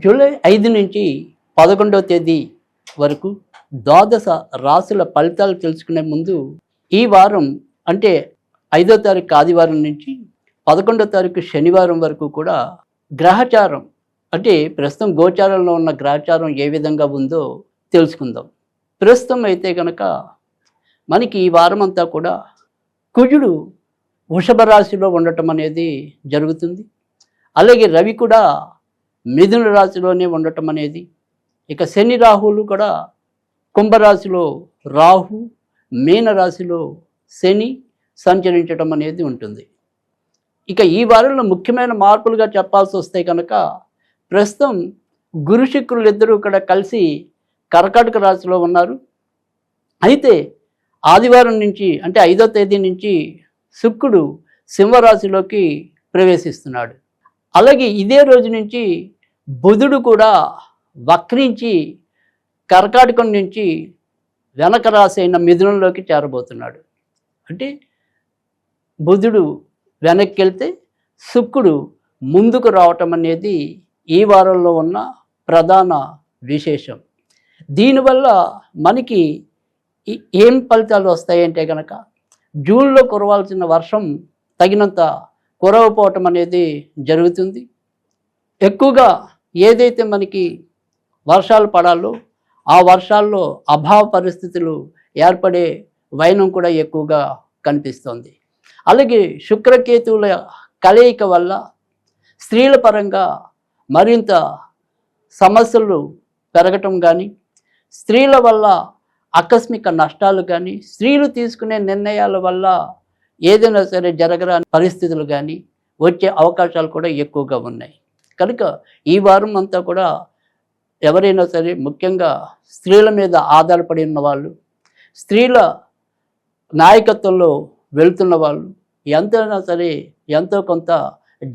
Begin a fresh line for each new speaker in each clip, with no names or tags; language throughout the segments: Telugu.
జూలై 5 నుంచి 11వ తేదీ వరకు ద్వాదశ రాశుల ఫలితాలు తెలుసుకునే ముందు ఈ వారం అంటే 5వ తారీఖు ఆదివారం నుంచి 11వ తారీఖు శనివారం వరకు కూడా గ్రహచారం అంటే ప్రస్తుతం గోచారంలో ఉన్న గ్రహచారం ఏ విధంగా ఉందో తెలుసుకుందాం. ప్రస్తుతం అయితే కనుక మనకి ఈ వారం అంతా కూడా కుజుడు వృషభ రాశిలో ఉండటం అనేది జరుగుతుంది. అలాగే రవి కూడా మిథున రాశిలోనే ఉండటం అనేది, ఇక శని రాహువులు కూడా కుంభరాశిలో రాహు, మీన రాశిలో శని సంచరించడం అనేది ఉంటుంది. ఇక ఈ వారంలో ముఖ్యమైన మార్పులుగా చెప్పాల్సి వస్తే కనుక ప్రస్తుతం గురు శుక్రులు ఇద్దరూ కూడా కలిసి కర్కాటక రాశిలో ఉన్నారు. అయితే ఆదివారం నుంచి అంటే 5వ తేదీ నుంచి శుక్రుడు సింహరాశిలోకి ప్రవేశిస్తున్నాడు. అలాగే ఇదే రోజు నుంచి బుధుడు కూడా వక్రించి కర్కాటకం నుంచి వెనక రాశి అయిన మిథునంలోకి చేరబోతున్నాడు. అంటే బుధుడు వెనక్కి వెళ్తే శుక్రుడు ముందుకు రావటం అనేది ఈ వారంలో ఉన్న ప్రధాన విశేషం. దీనివల్ల మనకి ఏం ఫలితాలు వస్తాయంటే కనుక జూన్లో కురవాల్సిన వర్షం తగినంత కురవపోవటం అనేది జరుగుతుంది. ఎక్కువగా ఏదైతే మనకి వర్షాలు పడాలో ఆ వర్షాల్లో అభావ పరిస్థితులు ఏర్పడే వైనం కూడా ఎక్కువగా కనిపిస్తుంది. అలాగే శుక్రకేతువుల కలయిక వల్ల స్త్రీల పరంగా మరింత సమస్యలు పెరగటం కానీ, స్త్రీల వల్ల ఆకస్మిక నష్టాలు కానీ, స్త్రీలు తీసుకునే నిర్ణయాల వల్ల ఏదైనా సరే జరగరాని పరిస్థితులు కానీ వచ్చే అవకాశాలు కూడా ఎక్కువగా ఉన్నాయి. కనుక ఈ వారం అంతా కూడా ఎవరైనా సరే ముఖ్యంగా స్త్రీల మీద ఆధారపడి ఉన్న వాళ్ళు, స్త్రీల నాయకత్వంలో వెళ్తున్న వాళ్ళు ఎంతైనా సరే ఎంతో కొంత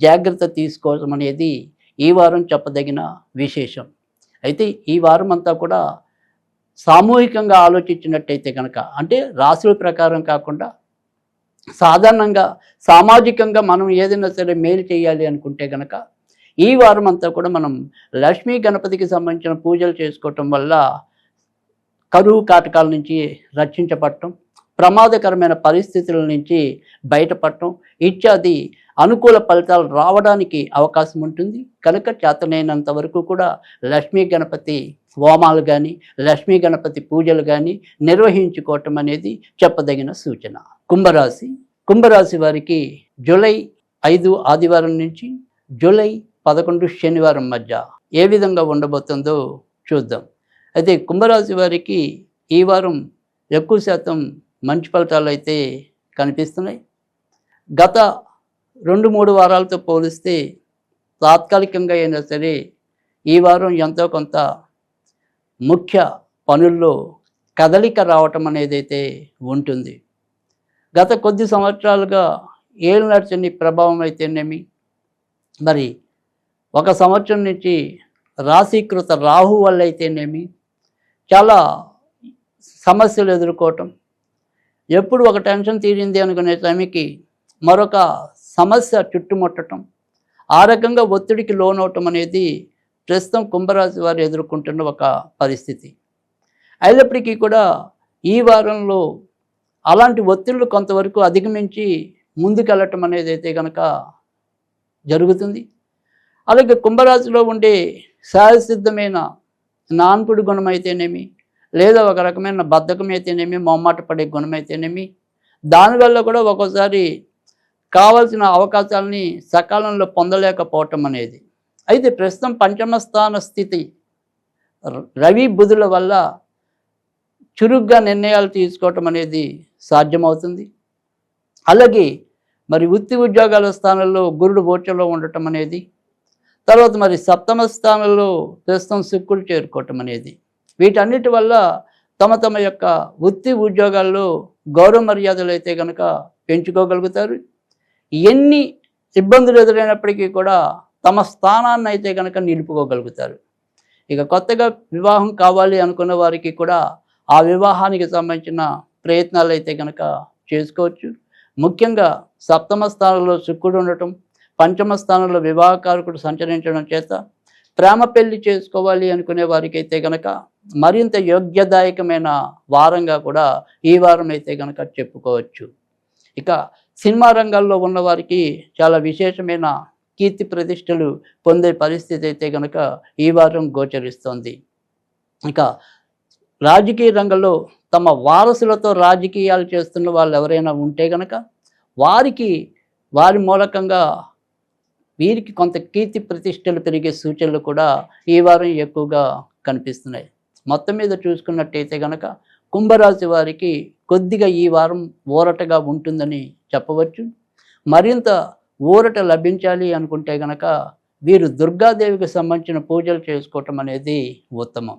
జాగ్రత్త తీసుకోవడం అనేది ఈ వారం చెప్పదగిన విశేషం. అయితే ఈ వారం అంతా కూడా సామూహికంగా ఆలోచించినట్టయితే కనుక అంటే రాశుల ప్రకారం కాకుండా సాధారణంగా సామాజికంగా మనం ఏదైనా సరే మేలు చేయాలి అనుకుంటే కనుక ఈ వారం అంతా కూడా మనం లక్ష్మీ గణపతికి సంబంధించిన పూజలు చేసుకోవటం వల్ల కరువు కాటకాల నుంచి రక్షించబడటం, ప్రమాదకరమైన పరిస్థితుల నుంచి బయటపడటం ఇత్యాది అనుకూల ఫలితాలు రావడానికి అవకాశం ఉంటుంది. కనుక చేతనైనంత వరకు కూడా లక్ష్మీ గణపతి హోమాలు కానీ, లక్ష్మీ గణపతి పూజలు కానీ నిర్వహించుకోవటం అనేది చెప్పదగిన సూచన. కుంభరాశి వారికి జూలై 5 ఆదివారం నుంచి జూలై 11 శనివారం మధ్య ఏ విధంగా ఉండబోతుందో చూద్దాం. అయితే కుంభరాశి వారికి ఈ వారం ఎక్కువ శాతం మంచి ఫలితాలు అయితే కనిపిస్తున్నాయి. గత 2-3 వారాలతో పోలిస్తే తాత్కాలికంగా అయినా సరే ఈ వారం ఎంతో కొంత ముఖ్య పనుల్లో కదలిక రావటం అనేది అయితే ఉంటుంది. గత కొద్ది సంవత్సరాలుగా ఏలినాటి శని ప్రభావం అయితేనేమి, మరి 1 సంవత్సరం నుంచి రాశీకృత రాహు వల్ల అయితేనేమి చాలా సమస్యలు ఎదుర్కోవటం, ఎప్పుడు ఒక టెన్షన్ తీరింది అనుకునే టైంకి మరొక సమస్య చుట్టుముట్టడం, ఆ రకంగా ఒత్తిడికి లోనవటం అనేది ప్రస్తుతం కుంభరాశి వారు ఎదుర్కొంటున్న ఒక పరిస్థితి. అయినప్పటికీ కూడా ఈ వారంలో అలాంటి ఒత్తిళ్లు కొంతవరకు అధిగమించి ముందుకెళ్ళటం అనేది అయితే కనుక జరుగుతుంది. అలాగే కుంభరాశిలో ఉండే సహజసిద్ధమైన నాన్పుడి గుణం అయితేనేమి, లేదా ఒక రకమైన బద్ధకం అయితేనేమి, మొహమాట పడే గుణం అయితేనేమి, దానివల్ల కూడా ఒక్కోసారి కావాల్సిన అవకాశాలని సకాలంలో పొందలేకపోవటం అనేది. అయితే ప్రస్తుతం పంచమ స్థాన స్థితి రవి బుధుల వల్ల చురుగ్గా నిర్ణయాలు తీసుకోవటం అనేది సాధ్యమవుతుంది. అలాగే మరి వృత్తి ఉద్యోగాల స్థానంలో గురుడు గోచరంలో ఉండటం అనేది, తర్వాత మరి సప్తమ స్థానంలో ప్రస్తుతం శుక్రుడు చేరుకోవటం అనేది, వీటన్నిటి వల్ల తమ యొక్క వృత్తి ఉద్యోగాల్లో గౌరవ మర్యాదలు అయితే కనుక పెంచుకోగలుగుతారు. ఎన్ని ఇబ్బందులు ఎదురైనప్పటికీ కూడా తమ స్థానాన్ని అయితే కనుక నిలుపుకోగలుగుతారు. ఇక కొత్తగా వివాహం కావాలి అనుకున్న వారికి కూడా ఆ వివాహానికి సంబంధించిన ప్రయత్నాలు అయితే కనుక చేసుకోవచ్చు. ముఖ్యంగా సప్తమ స్థానంలో శుక్రుడు ఉండటం, పంచమ స్థానంలో వివాహకారకుడు సంచరించడం చేత ప్రేమ పెళ్లి చేసుకోవాలి అనుకునే వారికైతే గనక మరింత యోగ్యదాయకమైన వారంగా కూడా ఈ వారం అయితే గనక చెప్పుకోవచ్చు. ఇక సినిమా రంగాల్లో ఉన్న వారికి చాలా విశేషమైన కీర్తి ప్రతిష్టలు పొందే పరిస్థితి అయితే గనక ఈ వారం గోచరిస్తోంది. ఇక రాజకీయ రంగంలో తమ వారసులతో రాజకీయాలు చేస్తున్న వాళ్ళు ఎవరైనా ఉంటే గనక వారి మూలకంగా వీరికి కొంత కీర్తి ప్రతిష్టలు పెరిగే సూచనలు కూడా ఈ వారం ఎక్కువగా కనిపిస్తున్నాయి. మొత్తం మీద చూసుకున్నట్టయితే గనక కుంభరాశి వారికి కొద్దిగా ఈ వారం ఊరటగా ఉంటుందని చెప్పవచ్చు. మరింత ఊరట లభించాలి అనుకుంటే గనక వీరు దుర్గాదేవికి సంబంధించిన పూజలు చేసుకోవటం అనేది ఉత్తమం.